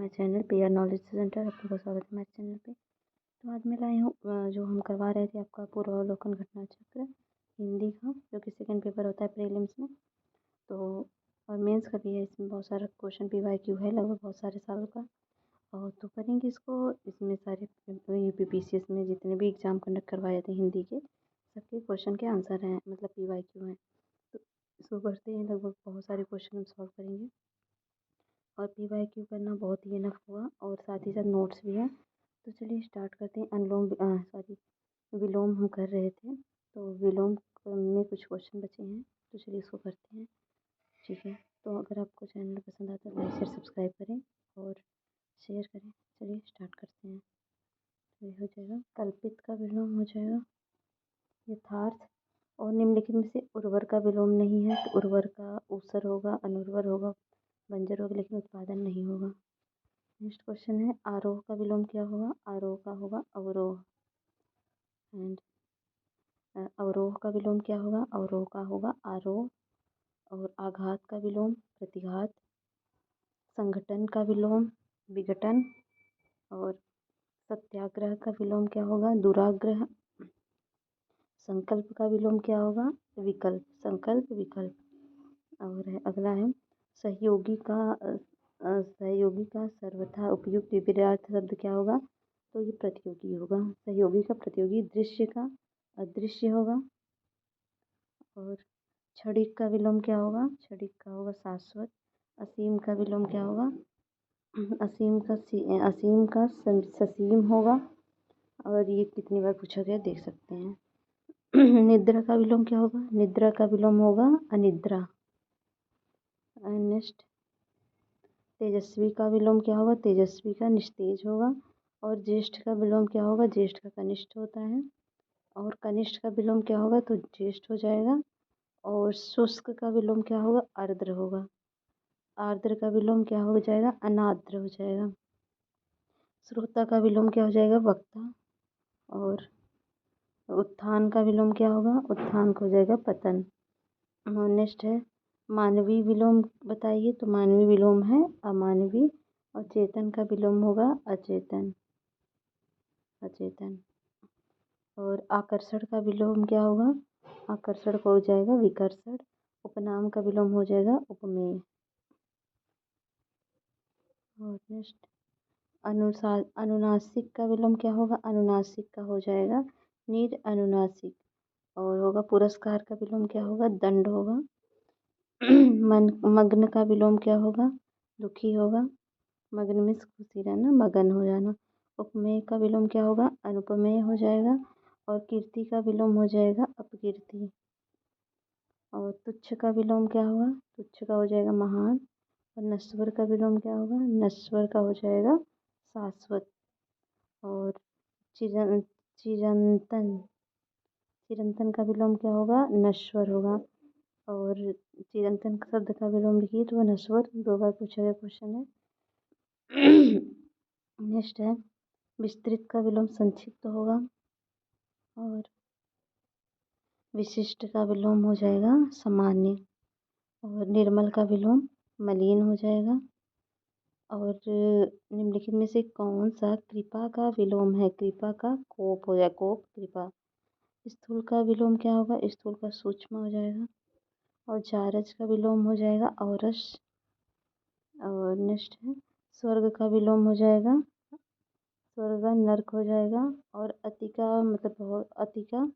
My channel PR knowledge centre. आपका स्वागत है मेरे चैनल पे। तो आज मैं लाई हूँ जो हम करवा रहे थे आपका पूर्वावलोकन घटना चक्र हिंदी का, जो कि सेकंड पेपर होता है प्रीलिम्स में। तो और मेंस का भी है, इसमें बहुत सारा क्वेश्चन PYQ है लगभग बहुत सारे सालों का। और तो करेंगे इसको, इसमें सारे UPPCS में जितने भी एग्ज़ाम कंडक्ट करवाए जाते हैं हिंदी के, सबके क्वेश्चन के आंसर हैं, मतलब PYQ हैं। तो इसको करते हैं, लगभग बहुत सारे क्वेश्चन हम सॉल्व करेंगे और PYQ करना बहुत ही इनफ हुआ और साथ ही साथ नोट्स भी हैं। तो चलिए स्टार्ट करते हैं। विलोम हम कर रहे थे, तो विलोम में कुछ क्वेश्चन बचे हैं, तो चलिए इसको करते हैं। ठीक है, तो अगर आपको चैनल पसंद आता है लाइक शेयर सब्सक्राइब करें और शेयर करें। चलिए स्टार्ट करते हैं। तो ये हो जाएगा, कल्पित का विलोम हो जाएगा यथार्थ। और निम्नलिखित में से उर्वर का विलोम नहीं है, तो उर्वर का ऊसर होगा, अनुर्वर होगा, बंजर होगा, लेकिन उत्पादन नहीं होगा। नेक्स्ट क्वेश्चन है, आरोह का विलोम क्या होगा? आरोह का होगा अवरोह। एंड अवरोह का विलोम क्या होगा? अवरोह का होगा आरोह। और आघात का विलोम प्रतिघात। संगठन का विलोम विघटन। और सत्याग्रह का विलोम क्या होगा? दुराग्रह। संकल्प का विलोम क्या होगा? विकल्प। संकल्प विकल्प। और अगला है, सहयोगी का सर्वथा उपयुक्त विपरीतार्थ शब्द क्या होगा? तो ये प्रतियोगी होगा। सहयोगी का प्रतियोगी। दृश्य का अदृश्य होगा। और क्षणिक का विलोम क्या होगा? क्षणिक का होगा शाश्वत। असीम का विलोम क्या होगा? असीम का ससीम होगा। और ये कितनी बार पूछा गया देख सकते हैं। निद्रा का विलोम क्या होगा? निद्रा का विलोम होगा अनिद्रा। नेक्स्ट, तेजस्वी का विलोम क्या होगा? तेजस्वी का निस्तेज होगा। और ज्येष्ठ का विलोम क्या होगा? ज्येष्ठ का कनिष्ठ होता है। और कनिष्ठ का विलोम क्या होगा? तो ज्येष्ठ हो जाएगा। और शुष्क का विलोम क्या होगा? आर्द्र होगा। आर्द्र का विलोम क्या हो जाएगा? अनाद्र हो जाएगा। श्रोता का विलोम क्या हो जाएगा? वक्ता। और उत्थान का विलोम क्या होगा? उत्थान का हो जाएगा पतन। और नेक्स्ट है, मानवीय विलोम बताइए। तो मानवीय विलोम है अमानवीय। और चेतन का विलोम होगा अचेतन। अचेतन। और आकर्षण का विलोम क्या होगा? आकर्षण का हो जाएगा विकर्षण। उपनाम का विलोम हो जाएगा उपमेय। और नेक्स्ट, अनुनासिक का विलोम क्या होगा? अनुनासिक का हो जाएगा निरअनुनासिक। और होगा पुरस्कार का विलोम क्या होगा? दंड होगा। मग्न का विलोम क्या होगा? दुखी होगा। मग्न में खुशी रहना, मगन हो जाना। उपमेय का विलोम क्या होगा? अनुपमेय हो जाएगा। और कीर्ति का विलोम हो जाएगा अपकीर्ति। और तुच्छ का विलोम क्या होगा? तुच्छ का हो जाएगा महान। और नश्वर का विलोम क्या होगा? नश्वर का हो जाएगा शाश्वत। और चिरंतन चिरंतन का विलोम क्या होगा? नश्वर होगा। और चिरंतन शब्द का विलोम लिखिए तो वह नश्वर। 2 बार पूछा गया क्वेश्चन है। नेक्स्ट है, विस्तृत का विलोम संक्षिप्त होगा। और विशिष्ट का विलोम हो जाएगा सामान्य। और निर्मल का विलोम मलिन हो जाएगा। और निम्नलिखित में से कौन सा कृपा का विलोम है? कृपा का कोप हो जाएगा, कोप कृपा। स्थूल का विलोम क्या होगा? स्थूल का सूक्ष्म हो जाएगा। और जारज का विलोम हो जाएगा औरस। और नेक्स्ट है, स्वर्ग का विलोम हो जाएगा स्वर्ग, नर्क हो जाएगा। और अति का मतलब बहुत, अति का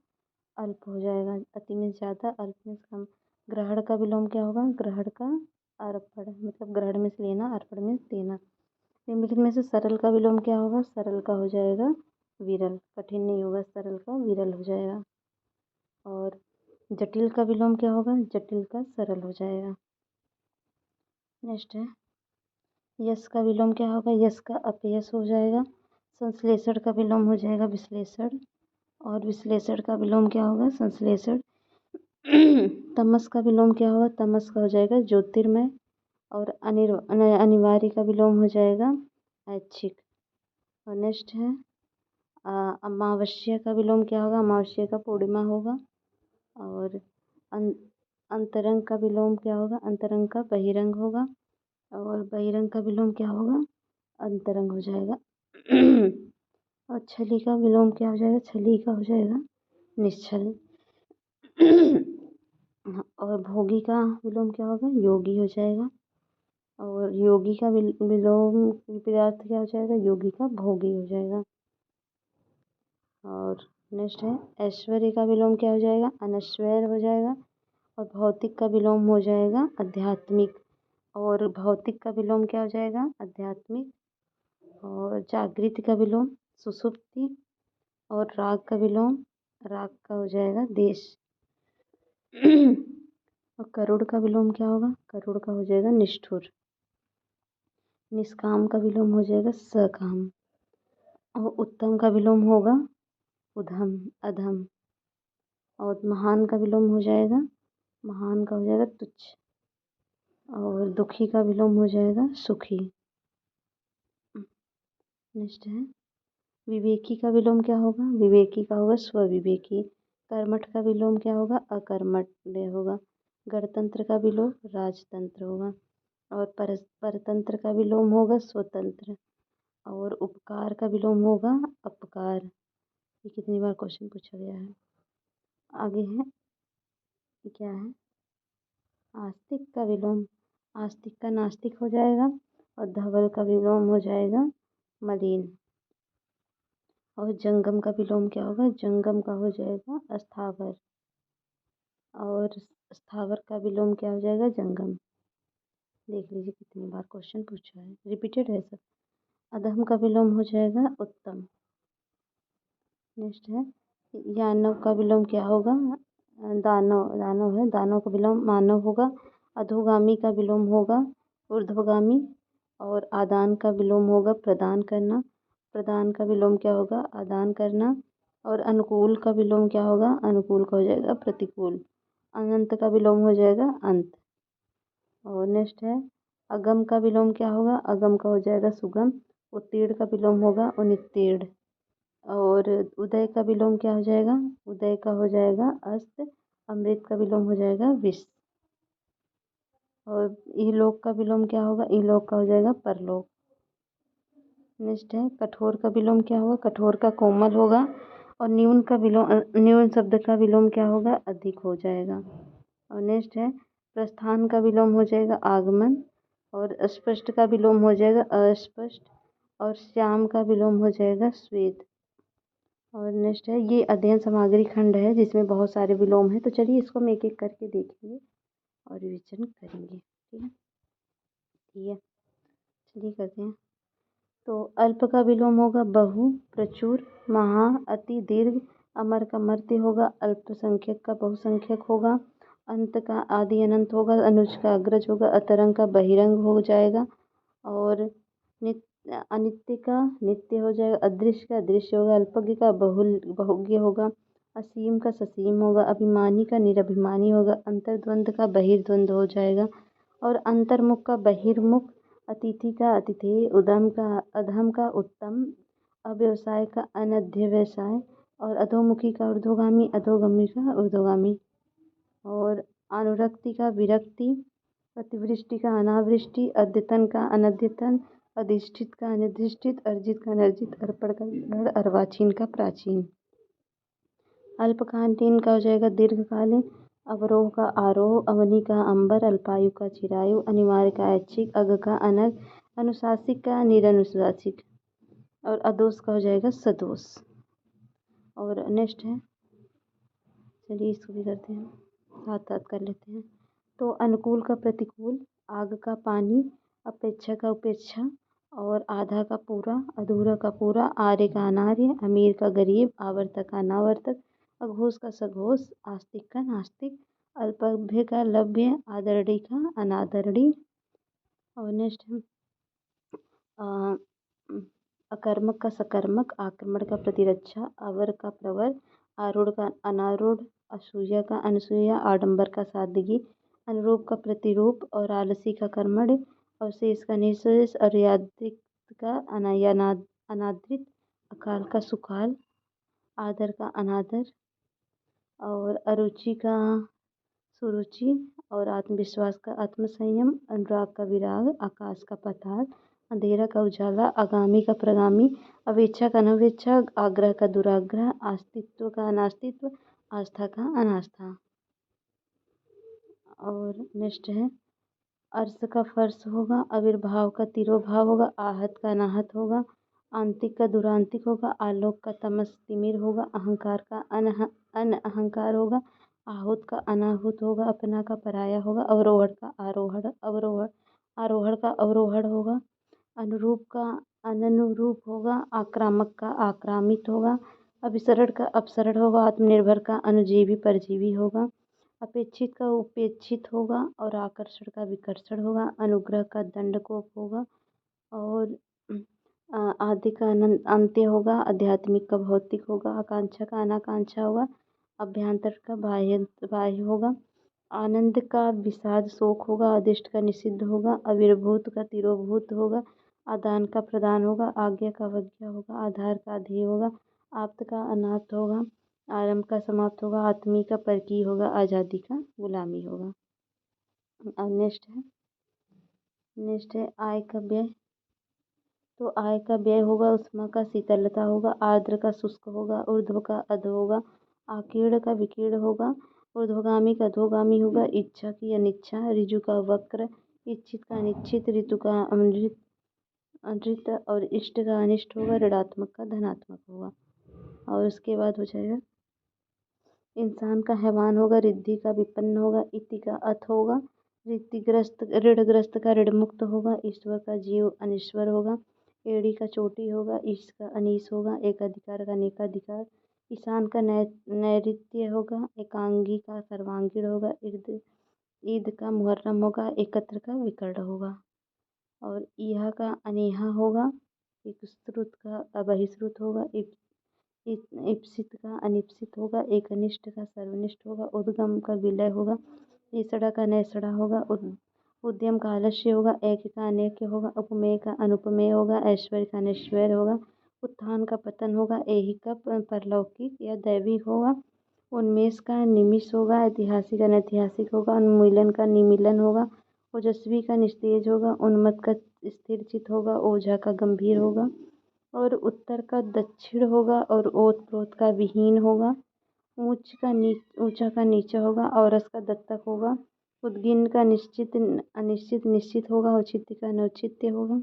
अल्प हो जाएगा। अति में ज़्यादा, अल्प में कम। ग्रहण का विलोम क्या होगा? ग्रहण का अर्पण, मतलब ग्रहण में से लेना, अर्पण में से देना। निम्नलिखित में से सरल का विलोम क्या होगा? सरल का हो जाएगा विरल। कठिन नहीं होगा, सरल का विरल हो जाएगा। और जटिल का विलोम क्या होगा? जटिल का सरल हो जाएगा। नेक्स्ट है, यश का विलोम क्या होगा? यश का अपयश हो जाएगा। संश्लेषण का विलोम हो जाएगा विश्लेषण। और विश्लेषण का विलोम क्या होगा? संश्लेषण। तमस का विलोम क्या होगा? तमस का हो जाएगा ज्योतिर्मय। और अनिवार्य का विलोम हो जाएगा ऐच्छिक। और नेक्स्ट है, अमावस्या का विलोम क्या होगा? अमावस्या का पूर्णिमा होगा। और अंतरंग का विलोम क्या होगा? अंतरंग का बहिरंग होगा। और बहिरंग का विलोम क्या होगा? अंतरंग हो जाएगा। और छली का विलोम क्या हो जाएगा? छली का हो जाएगा निश्चल। और भोगी का विलोम क्या होगा? योगी हो जाएगा। और योगी का विलोम पदार्थ क्या हो जाएगा? योगी का भोगी हो जाएगा। और नेक्स्ट है ऐश्वर्य का विलोम क्या हो जाएगा? अनश्वर हो जाएगा। और भौतिक का विलोम हो जाएगा आध्यात्मिक। और भौतिक का विलोम क्या हो जाएगा? आध्यात्मिक। और जागृति का विलोम सुषुप्ति। और राग का विलोम राग का हो जाएगा देश। और करुड़ का विलोम क्या होगा? करुड़ का हो जाएगा निष्ठुर। निष्काम का विलोम हो जाएगा सकाम। और उत्तम का विलोम होगा उधम अधम। और महान का विलोम हो जाएगा महान का हो जाएगा तुच्छ। और दुखी का विलोम हो जाएगा सुखी। नेक्स्ट है विवेकी का विलोम क्या होगा? विवेकी का होगा स्वविवेकी। कर्मठ का विलोम क्या होगा? अकर्मठ होगा। गणतंत्र का विलोम राजतंत्र होगा। और परतंत्र का विलोम होगा स्वतंत्र। और उपकार का विलोम होगा अपकार। ये कितनी बार क्वेश्चन पूछा गया है। आगे है क्या है? आस्तिक का विलोम आस्तिक का नास्तिक हो जाएगा। और धवल का विलोम हो जाएगा मलिन। और जंगम का विलोम क्या होगा? जंगम का हो जाएगा अस्थावर। और स्थावर का विलोम क्या हो जाएगा? जंगम। देख लीजिए कितनी बार क्वेश्चन पूछा है, रिपीटेड है सब। अधम का विलोम हो जाएगा उत्तम। नेक्स्ट है यानव का विलोम क्या होगा? दानव दानव है। दानव का विलोम मानव होगा। अधोगामी का विलोम होगा ऊर्ध्वगामी। और आदान का विलोम होगा प्रदान करना। प्रदान का विलोम क्या होगा? आदान करना। और अनुकूल का विलोम क्या होगा? अनुकूल का हो जाएगा प्रतिकूल। अनंत का विलोम हो जाएगा अंत। और नेक्स्ट है अगम का विलोम क्या होगा? अगम का हो जाएगा सुगम। उत्तीर्ण का विलोम होगा अनित्तीर्ण। और उदय का विलोम क्या हो जाएगा? उदय का हो जाएगा अस्त। अमृत का विलोम हो जाएगा विष। और इहलोक का विलोम क्या होगा? इहलोक का हो जाएगा परलोक। नेक्स्ट है कठोर का विलोम क्या होगा? कठोर का कोमल होगा। और न्यून का विलोम न्यून शब्द का विलोम क्या होगा? अधिक हो जाएगा। और नेक्स्ट है प्रस्थान का विलोम हो जाएगा आगमन। और स्पष्ट का विलोम हो जाएगा अस्पष्ट। और श्याम का विलोम हो जाएगा श्वेत। और नेक्स्ट है ये अध्ययन सामग्री खंड है जिसमें बहुत सारे विलोम हैं। तो चलिए इसको हम एक एक करके देखेंगे और रिविजन करेंगे। ठीक है ठीक है चलिए करते हैं। तो अल्प का विलोम होगा बहु प्रचुर महा अति दीर्घ। अमर का मर्त्य होगा। अल्पसंख्यक का बहुसंख्यक होगा। अंत का आदि अनंत होगा। अनुज का अग्रज होगा। अतरंग का बहिरंग हो जाएगा। और अनित्य का नित्य हो जाएगा। अदृश्य का दृश्य होगा। अल्पज्ञ का बहुज्ञ होगा। असीम का ससीम होगा। अभिमानी का निरभिमानी होगा। अंतर्द्वंद का बहिर्द्वंद हो जाएगा। और अंतर्मुख का बहिर्मुख। अतिथि का अतिथेय। उदम का अधम का उत्तम। अव्यवसाय का अनध्यवसाय। और अधोमुखी का ऊर्ध्वगामी। अधोगमी का ऊर्ध्वगामी। और अनुरक्ति का विरक्ति। अतिवृष्टि का अनावृष्टि। अद्यतन का अनद्यतन। अधिष्ठित का अनधिष्ठित। अर्जित का अनर्जित। अर्पण का गढ़। अर्वाचीन का प्राचीन। अल्पकालीन का हो जाएगा दीर्घकालीन। अवरोह का आरोह। अवनि का अंबर। अल्पायु का चिरायु। अनिवार्य का ऐच्छिक। अग का अनग। अनुशासिक का निरनुशासिक। और अदोष का हो जाएगा सदोष। और नेक्स्ट है चलिए इसको भी करते हैं साथ साथ कर लेते हैं। तो अनुकूल का प्रतिकूल। आग का पानी। अपेक्षा का उपेक्षा। और आधा का पूरा। अधूरा का पूरा। आर्य का अनार्य। अमीर का गरीब। आवर्तक का अनावर्तक। अघोष का सघोष। आस्तिक का नास्तिक। अल्पभ्य का लभ्य। आदरणीय का अनादरणीय। और नेक्स्ट है अकर्मक का सकर्मक। आक्रमण का प्रतिरक्षा। अवर का प्रवर। आरूढ़ का अनारूढ़। असूया का अनसूया। आडंबर का सादगी। अनुरूप का प्रतिरूप। और आलसी का कर्मण्य। और शेष का निःशेष। और यादृक का अनादृत। अकाल का सुकाल। आदर का अनादर। और अरुचि का सुरुचि। और आत्मविश्वास का आत्मसंयम। अनुराग का विराग। आकाश का पाताल। अंधेरा का उजाला, आगामी का प्रगामी, अवेच्छा का अनवेच्छा, आग्रह का दुराग्रह, अस्तित्व का अनास्तित्व, आस्था का अनास्था। और नेक्स्ट है अर्श का फर्श होगा, आविर्भाव का तिरोभाव होगा, आहत का अनाहत होगा, आंतिक का दुरांतिक होगा, आलोक का तमस तिमिर होगा, अहंकार का अनअहंकार होगा, आहूत का अनाहूत होगा, अपना का पराया होगा, अवरोहण का आरोहण अवरोहण आरोहण का अवरोहण होगा, अनुरूप का अननुरूप होगा, आक्रामक का आक्रामित होगा, अभिसरण का अपसरण होगा, आत्मनिर्भर का अनुजीवी परजीवी होगा, अपेक्षित का उपेक्षित होगा और आकर्षण का विकर्षण होगा, अनुग्रह का दंडकोप होगा और आदि का अंत्य होगा, आध्यात्मिक का भौतिक होगा, आकांक्षा का अनाकांक्षा होगा, अभ्यंतर का बाह्य बाह्य होगा, आनंद का विषाद शोक होगा, अदिष्ट का निषिद्ध होगा, अविर्भूत का तिरोभूत होगा, आदान का प्रदान होगा, आज्ञा का अवज्ञा होगा, आधार का अधेय होगा, आप्त का अनाप्त होगा, आरंभ का समाप्त होगा, आत्मी का परकी होगा, आज़ादी का गुलामी होगा। अब नेक्स्ट है आय का व्यय। तो आय का व्यय होगा, उष्मा का शीतलता होगा, आर्द्र का शुष्क होगा, ऊर्ध्व का अध होगा, आकीर्ण का विकीर्ण होगा, ऊर्ध्वगामी का अधोगामी होगा, इच्छा की अनिच्छा, ऋजु का वक्र, इच्छित का अनिच्छित, ऋतु का अमृत अनृत और इष्ट का अनिष्ट होगा, ऋणात्मक का धनात्मक होगा। और उसके बाद हो जाएगा इंसान का हैवान होगा, रिद्धि का विपन्न होगा, इति का अथ होगा, ऋतिग्रस्त ऋणग्रस्त का ऋण मुक्त होगा, ईश्वर का जीव अनिश्वर होगा, एड़ी का चोटी होगा, ईश का अनीस होगा, एकाधिकार का अनेकाधिकार, ईशान का नैऋत्य होगा, एकांगी का सर्वांगीण होगा, ईद का मुहर्रम होगा, एकत्र का विकर्ण होगा। और इहा का अनेहा होगा, एक श्रुत का बहिश्रुत होगा, इप्सित का अनिप्सित होगा, एक अनिष्ट का सर्वनिष्ठ होगा, उद्गम का विलय होगा, ईसड़ा का नैसड़ा होगा, उद्यम का आलस्य होगा, ऐक्य का अनेक्य होगा, उपमेय का अनुपमेय होगा, ऐश्वर्य का अनैश्वर्य होगा, उत्थान का पतन होगा, ऐहिक का परलौकिक या दैवी होगा, उन्मेष का निमिष होगा, ऐतिहासिक अनैतिहासिक होगा, उन्मूलन का निमीलन होगा, ओजस्वी का निस्तेज होगा, उन्मत्त का स्थिर चित होगा, ओझा का गंभीर होगा और उत्तर का दक्षिण होगा और ओत प्रोत का विहीन होगा, ऊंचा का नीचा होगा, औरस का दत्तक होगा, उद्गिन का निश्चित अनिश्चित निश्चित होगा, औचित्य का अनौचित्य होगा।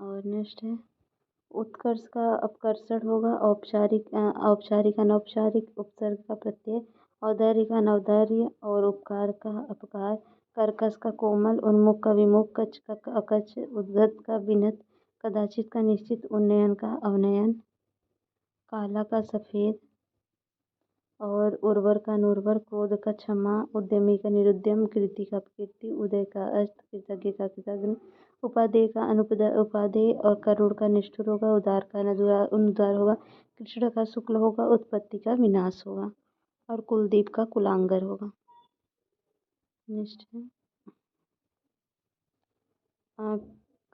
और नेक्स्ट है उत्कर्ष का अपकर्षण होगा, औपचारिक अनौपचारिक, उपसर्ग का प्रत्यय, औदार्य का अनौदार्य और उपकार का अपकार, कर्कश का कोमल, उन्मुख का विमुख, कच्छ का अकच्छ, उद्गत का विनत, कदाचित का निश्चित, उन्नयन का अवनयन, काला का सफ़ेद और उर्वर का अनुर्वर, क्रोध का क्षमा, उद्यमी का निरुद्यम, कीर्ति का अपकीर्ति, उदय का अस्त, कृतज्ञ का कृतघ्न, उपादेय का उपादेय और करुण का निष्ठुर होगा, उदार का अनुदार होगा, कृष्ण का शुक्ल होगा, उत्पत्ति का विनाश होगा और कुलदीप का कुलांगर होगा। नेक्स्ट है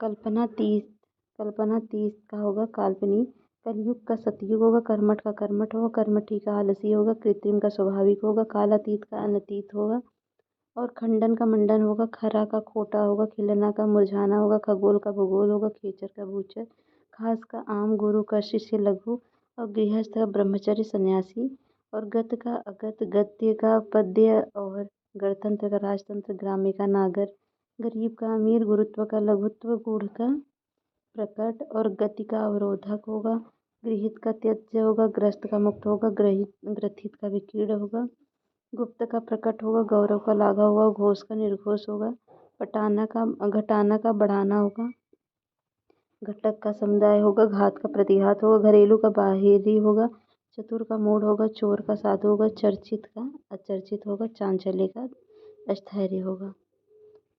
कल्पना 30 का होगा काल्पनिक, कलयुग का सतयुग होगा, कर्मठ का कर्मठ होगा, कर्मठी का आलसी होगा, कृत्रिम का स्वाभाविक होगा, कालातीत का अनतीत होगा और खंडन का मंडन होगा, खरा का खोटा होगा, खिलना का मुरझाना होगा, खगोल का भूगोल होगा, खेचर का भूचर, खास का आम, गुरु का शिष्य लघु और गृहस्थ का ब्रह्मचर्य सन्यासी और गत का अगत, गद्य का पद्य और गणतंत्र का राजतंत्र, ग्राम्य का नागर, गरीब का अमीर, गुरुत्व का लघुत्व, गूढ़ का प्रकट और गति का अवरोधक होगा, गृहीत का त्यज्य होगा, ग्रस्त का मुक्त होगा, ग्रथित का विकीर्ण होगा, गुप्त का प्रकट होगा, गौरव का लाघव होगा, घोष का निर्घोष होगा, घटाना का बढ़ाना होगा, घटक का समुदाय होगा, घात का प्रतिघात होगा, घरेलू का बाहरी होगा, चतुर का मूढ़ होगा, चोर का साधु होगा, चर्चित का अचर्चित होगा, चांचल्य का स्थैर्य होगा।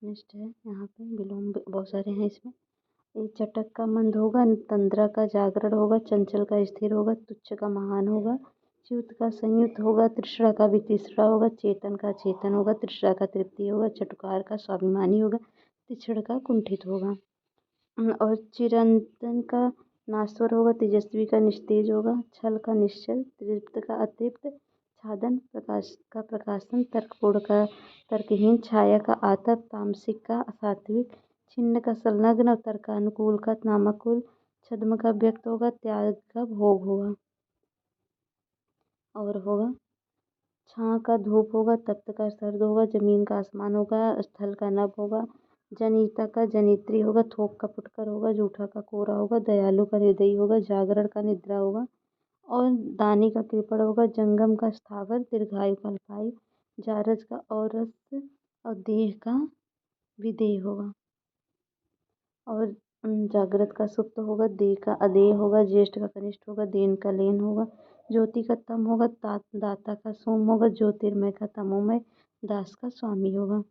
नेक्स्ट है यहाँ पे विलोम बहुत सारे हैं इसमें। चटक का मंद होगा, तंद्रा का जागरण होगा, चंचल का स्थिर होगा, तुच्छ का महान होगा, च्युत का संयुक्त होगा, तृष्णा का वितृष्णा होगा, चेतन का चेतन होगा, तृष्णा का तृप्ति होगा, चटुकार का स्वाभिमानी होगा, तिछड़ का कुंठित होगा और चिरंतन का नाश्वर होगा, तेजस्वी का निस्तेज होगा, छल का निश्चल, तृप्त का अतृप्त, छादन प्रकाश का प्रकाशन, तर्कपूर्ण का तर्कहीन, छाया का आतप, तामसिक का सात्विक, छिन्न का संलग्न और तर का अनुकूल का नामाकुल, छद्म का व्यक्त होगा, त्याग का भोग होगा। और होगा छां का धूप होगा, तप्त का सर्द होगा, जमीन का आसमान होगा, स्थल का नभ होगा, जनिता का जनित्री होगा, थोक का फुटकर होगा, जूठा का कोरा होगा, दयालु का हृदय होगा, जागरण का निद्रा होगा, और दानी का कृपण होगा, जंगम का स्थावर, दीर्घायु का अल्पायु, जारज का औरस, और देह का विदेह होगा। और जागृत का सुप्त होगा, देह का अदेह होगा, ज्येष्ठ का कनिष्ठ होगा, देन का लेन होगा, ज्योति का तम होगा, दाता का सोम होगा, ज्योतिर्मय का तमोमय, दास का स्वामी होगा।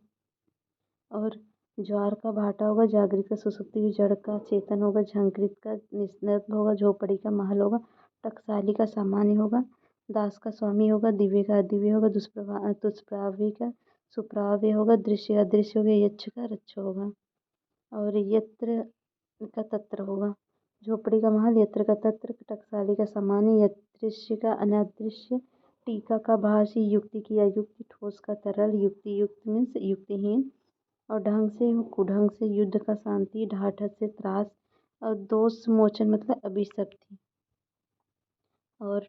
और ज्वार का भाटा होगा, जागृत का सुसुप्ति, जड़ का चेतन होगा, झंकृत का निस्नब्ध होगा, झोपड़ी का महल होगा, टकसाली का सामान्य होगा, दास का स्वामी होगा, दिव्य का अदिव्य होगा, दुष्प्राव्य का सुप्राव्य होगा, दृश्य अदृश्य होगा, यक्ष का रक्ष होगा। और यत्र का तत्र होगा, झोपड़ी का महल, यत्र का तत्र, टकसाली का सामान्य, यदृश्य का अनादृश्य, टीका का भाष्य, युक्ति की अयुक्ति, ठोस का तरल, युक्ति युक्त मीन्स युक्तिहीन, और ढंग से कुढंग से, युद्ध का शांति, ढाठ से त्रास, और दोष मोचन मतलब अभिशप्ति। और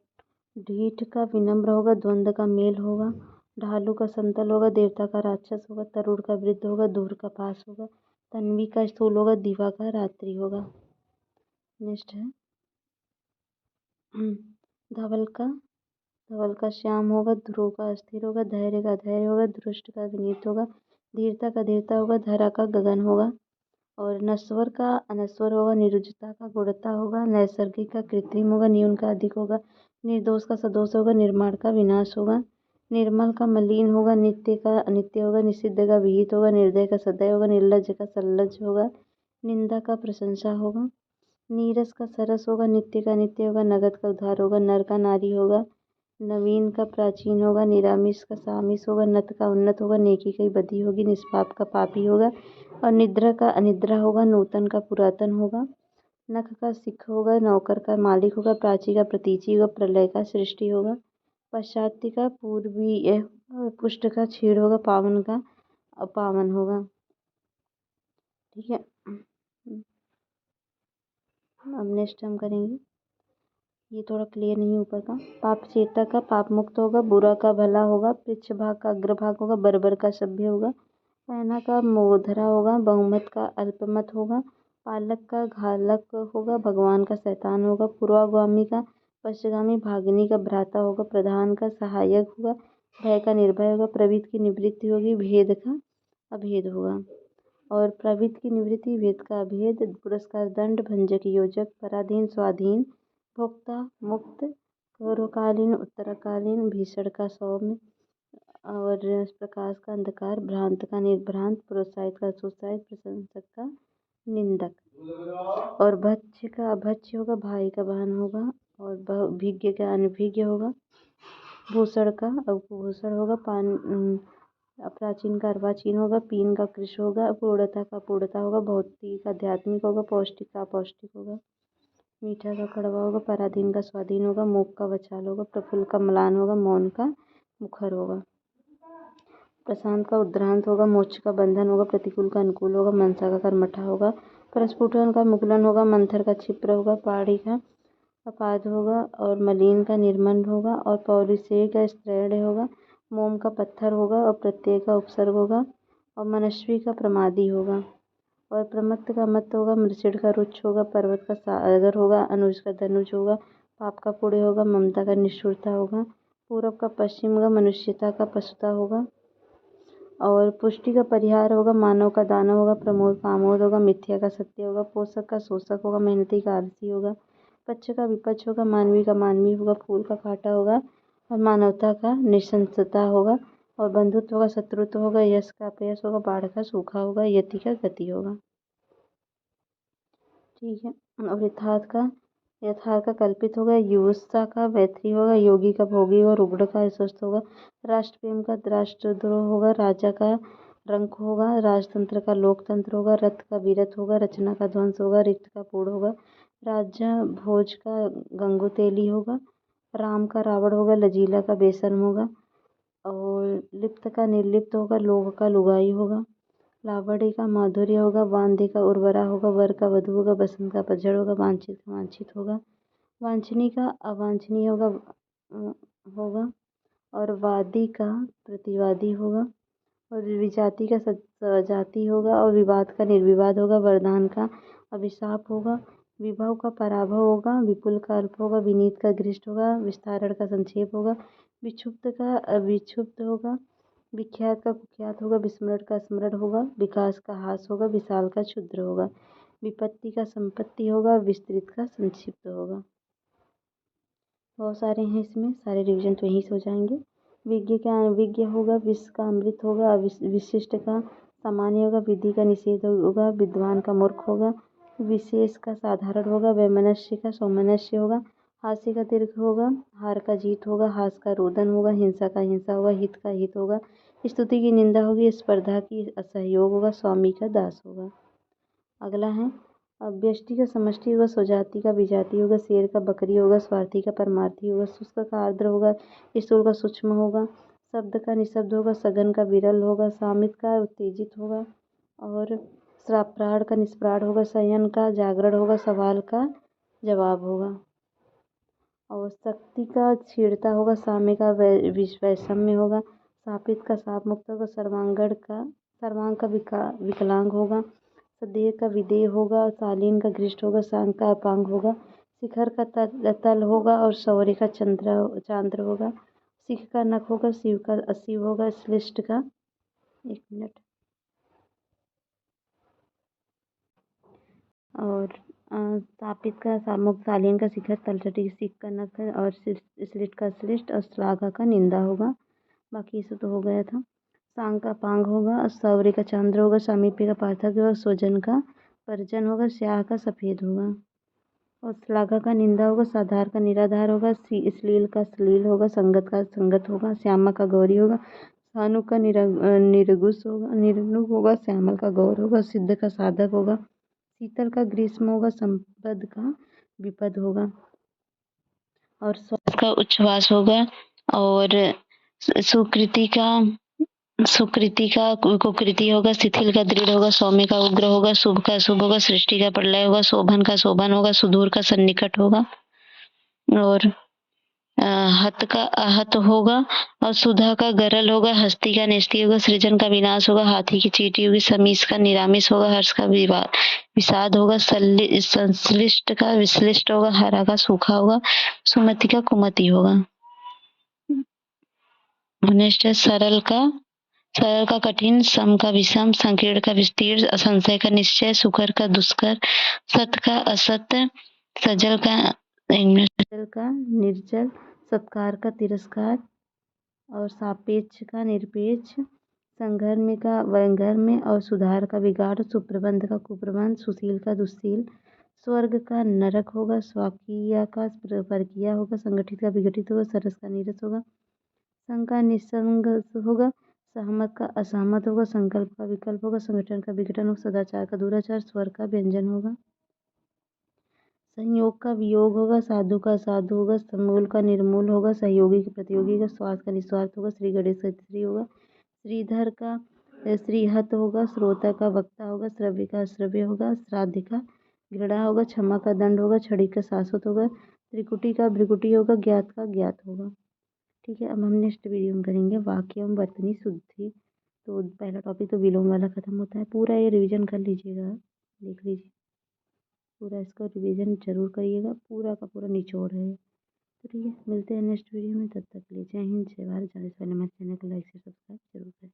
ढीठ का विनम्र होगा, द्वंद्व का मेल होगा, ढालू का समतल होगा, देवता का राक्षस होगा, तरुण का वृद्ध होगा, दूर का पास होगा, तन्वी का स्थूल होगा, दिवा का रात्रि होगा। नेक्स्ट है धवल का श्याम होगा, ध्रुव का अस्थिर होगा, धैर्य का धैर्य होगा, दृष्ट का विनीत होगा, धीरता का धीरता होगा, धरा का गगन होगा, और नश्वर का अनश्वर होगा, निरुजता का गुणता होगा, नैसर्गिक का कृत्रिम होगा, न्यून का अधिक होगा, निर्दोष का सदोष होगा, निर्माण का विनाश होगा, निर्मल का मलिन होगा, नित्य का अनित्य होगा, निषिद्ध का विहित होगा, निर्दय का सदय होगा, निर्लज्ज का सल्लज होगा, निंदा का प्रशंसा होगा, नीरस का सरस होगा, नित्य का नित्य होगा, नगद का उद्धार होगा, नर का नारी होगा, नवीन का प्राचीन होगा, निरामिष का सामिष होगा, नत का उन्नत होगा, नेकी की बदी होगी, निष्पाप का पापी होगा, और निद्रा का अनिद्रा होगा, नूतन का पुरातन होगा, नख का सिख होगा, नौकर का मालिक होगा, प्राची का प्रतीची होगा, प्रलय का सृष्टि होगा, पश्चात्य का पूर्वीय, पुष्ट का छीड़ होगा, पावन का अपावन होगा। ठीक है, अब नेक्स्ट हम करेंगे, ये थोड़ा क्लियर नहीं है ऊपर का। पाप चेता का पाप मुक्त होगा, बुरा का भला होगा, पृच्छ भाग का अग्रभाग होगा, बर्बर का सभ्य होगा, पैना का मोधरा होगा, बहुमत का अल्पमत होगा, पालक का घालक होगा, भगवान का शैतान होगा, पूर्वागामी का पश्चिगामी, भागिनी का भ्राता होगा, प्रधान का सहायक होगा, भय का निर्भय होगा, प्रवृत्ति की निवृत्ति होगी, भेद का अभेद होगा। और प्रवृत्ति की निवृत्ति, भेद का अभेद, पुरस्कार दंड, भंजक योजक, पराधीन स्वाधीन, भोक्ता मुक्त, पूर्वकालीन उत्तरकालीन, भीषण का सौम्य, और प्रकाश का अंधकार, भ्रांत का निर्भ्रांत, प्रोत्साहित का सुत्साहित, प्रशंसक का निंदक। और भक्ष्य का अभक्ष्य होगा, भाई का बहन होगा, और भिज्ञ का अनभिज्ञ होगा, भूषण का अकुभूषण होगा, प्राचीन का अर्वाचीन होगा, पीन का कृष होगा, पूर्णता का पूर्णता होगा, भौतिक का आध्यात्मिक होगा, पौष्टिक का अपौष्टिक होगा, मीठा का कड़वा होगा, पराधीन का स्वाधीन होगा, मूक का वचाल होगा, प्रफुल्ल का म्लान होगा, मौन का मुखर होगा, प्रशांत का उद्भ्रांत होगा, मोक्ष का बंधन होगा, प्रतिकूल का अनुकूल होगा, मनसा का कर्मठा होगा, प्रस्फुटन का मुकुलन होगा, मंथर का क्षिप्र होगा, पहाड़ी का अपाद होगा, और मलिन का निर्मल होगा, और पौरुषेय का स्त्रैण होगा, मोम का पत्थर होगा, और प्रत्यय का उपसर्ग होगा, और मनस्वी का प्रमादी होगा, और प्रमत्त का मत होगा, मृषिण का रुच्छ होगा, पर्वत का सागर होगा, अनुज का धनुज होगा, पाप का पुण्य होगा, ममता का निष्ठुरता होगा, पूर्व का पश्चिम होगा, मनुष्यता का पशुता होगा, और पुष्टि का परिहार होगा, मानव का दानव होगा, प्रमोद का आमोद होगा, मिथ्या का सत्य होगा, पोषक का शोषक होगा, मेहनती का आलसी होगा, पक्ष का विपक्ष होगा, मानवी का मानवी होगा, फूल का कांटा होगा, और मानवता का निशंसता होगा, और बंधुत्व का शत्रुत्व होगा, यश का अपयश होगा, बाढ़ का सूखा होगा, यति का गति होगा। ठीक है, और यथार्थ का कल्पित होगा, युवस्ता का वैत्री होगा, योगी का भोगी होगा, रुग्ण का अस्वस्थ होगा, राष्ट्र प्रेम का राष्ट्रद्रोह होगा, राजा का रंक होगा, राजतंत्र का लोकतंत्र होगा, रथ का वीरत होगा, रचना का ध्वंस होगा, रिक्त का पूर्ण होगा, राजा भोज का गंगुतेली होगा, राम का रावण होगा, लजीला का बेशर्म होगा, और लिप्त का निर्लिप्त होगा, लोग का लुगाई होगा, लावड़ी का माधुर्य होगा, वांदे का उर्वरा होगा, वर का वधू होगा, बसंत का पतझड़ होगा, वांछित का वांछित होगा, वांछनीय का अवांछनीय होगा और वादी का प्रतिवादी होगा और विजाति का सजाति होगा और विवाद का निर्विवाद होगा, वरदान का अभिशाप होगा, विभव का पराभव होगा, विपुल का अल्प होगा, विनीत का घृष्ट होगा, विस्तारण का संक्षेप होगा, विक्षुब्ध का अविक्षुब्ध होगा, विख्यात का कुख्यात होगा, विस्मरण का स्मरण होगा, विकास का हास होगा, विशाल का क्षुद्र होगा, विपत्ति का संपत्ति होगा, विस्तृत का संक्षिप्त होगा। बहुत सारे हैं इसमें, सारे रिवीजन तो यहीं से हो जाएंगे। विज्ञ का अविज्ञ होगा, विष का अमृत होगा, विशिष्ट का सामान्य होगा, विधि का निषेध होगा, विद्वान का मूर्ख होगा, विशेष का साधारण होगा, वैमनस्य का सौमनस्य होगा, हास्य का दीर्घ होगा, हार का जीत होगा, हास का रोदन होगा, हिंसा का हिंसा होगा, हित का हित होगा, स्तुति की निंदा होगी, स्पर्धा की असहयोग होगा, स्वामी का दास होगा। अगला है व्यष्टि का समष्टि होगा, स्वजाति का विजाति होगा, शेर का बकरी होगा, स्वार्थी का परमार्थी होगा, शुष्क का आर्द्र होगा, स्थूल का सूक्ष्म होगा, शब्द का निशब्द होगा, सघन का विरल होगा, सामित का उत्तेजित होगा और प्राण का निष्प्राण होगा, शयन का जागरण होगा, सवाल का जवाब होगा और शक्ति का क्षीणता होगा, साम्य का वैषम्य होगा, सापित का साप मुक्त होगा, सर्वांग का विकलांग होगा, सदेह का विदेह होगा, शालीन का घृष्ट होगा, सांग का अपांग होगा, शिखर का तल होगा और शौर्य का चांद्र होगा, सिख का नख होगा, शिव का अशिव होगा, श्लिष्ट का 1 मिनट और स्थापित का सामुक, शालीन का शिखर, तलचटी सिख का नख और श्लिष्ट का श्लिष्ट और श्लाघा का निंदा होगा। बाकी ये सब तो हो गया था। सांग का पांग होगा, शौर्य का चंद्र होगा, सामीप्य का पार्थक्य होगा, स्वजन का परिजन होगा, स्याह का सफेद होगा और श्लाघा का निंदा होगा, साधार का निराधार होगा, श्लील का श्लील होगा, संगत का संगत होगा, श्यामा का गौरी होगा, सानु का निर्गुस होगा, निर्नुक होगा, श्यामल का गौर होगा, सिद्ध का साधक होगा, शीतल का ग्रीष्म होगा, संपद का विपद होगा और स्वास का उच्छ्वास होगा और सुकृति का कुकृति होगा, शिथिल का दृढ़ होगा, सौम्य का उग्र होगा, शुभ का अशुभ होगा, सृष्टि का प्रलय होगा, शोभन का शोभन होगा, सुदूर का सन्निकट होगा और हत का आहत होगा और सुधा का गरल होगा, हस्ती का निस्ती होगा, सृजन का विनाश होगा, हाथी की चींटी होगी, समीस का निरामिस होगा, हर्ष का विषाद होगा, संश्लिष्ट का विश्लिष्ट होगा, हरा का सूखा होगा, सुमति का कुमति होगा, सरल का कठिन, सम का विषम, संकीर्ण का विस्तीर्ण, संशय का निश्चय, सुकर का दुष्कर, सत का असत्य, सजल का निर्जल, सत्कार का तिरस्कार और सापेक्ष का निरपेक्ष, संघर्म का वैंगर्म्य और सुधार का बिगाड़, सुप्रबंध का कुप्रबंध, सुशील का दुस्शील, स्वर्ग का नरक होगा, स्वाकीय का परकीय होगा, संगठित का विघटित होगा, सरस का नीरस होगा, संग का निसंग होगा, सहमत का असहमत होगा, संकल्प का विकल्प होगा, संगठन का विघटन होगा, सदाचार का दुराचार, स्वर का व्यंजन होगा, संयोग का वियोग होगा, साधु का साधु होगा, समूल का निर्मूल होगा, सहयोगी का प्रतियोगी का, स्वार्थ का निस्वार्थ होगा, श्री गणेश का श्री होगा, श्रीधर का श्रीहत होगा, श्रोता का वक्ता होगा, श्रव्य का श्रव्य होगा, श्राद्ध का घृणा होगा, क्षमा का दंड होगा, छड़ी का शाश्वत होगा, त्रिकुटी का भ्रिकुटी होगा, ज्ञात का ज्ञात होगा। ठीक है, अब हम नेक्स्ट वीडियो में करेंगे वाक्यम वर्तनी शुद्धि। तो पहला टॉपिक तो विलोम वाला खत्म होता है, पूरा ये रिवीजन कर लीजिएगा, देख लीजिए पूरा, इसका रिवीजन जरूर करिएगा, पूरा का पूरा निचोड़ है। तो ठीक है, मिलते हैं नेक्स्ट वीडियो में, तब तक के लिए जय हिंद, जय भारत। जाने से पहले मेरे चैनल को लाइक से सब्सक्राइब जरूर करें।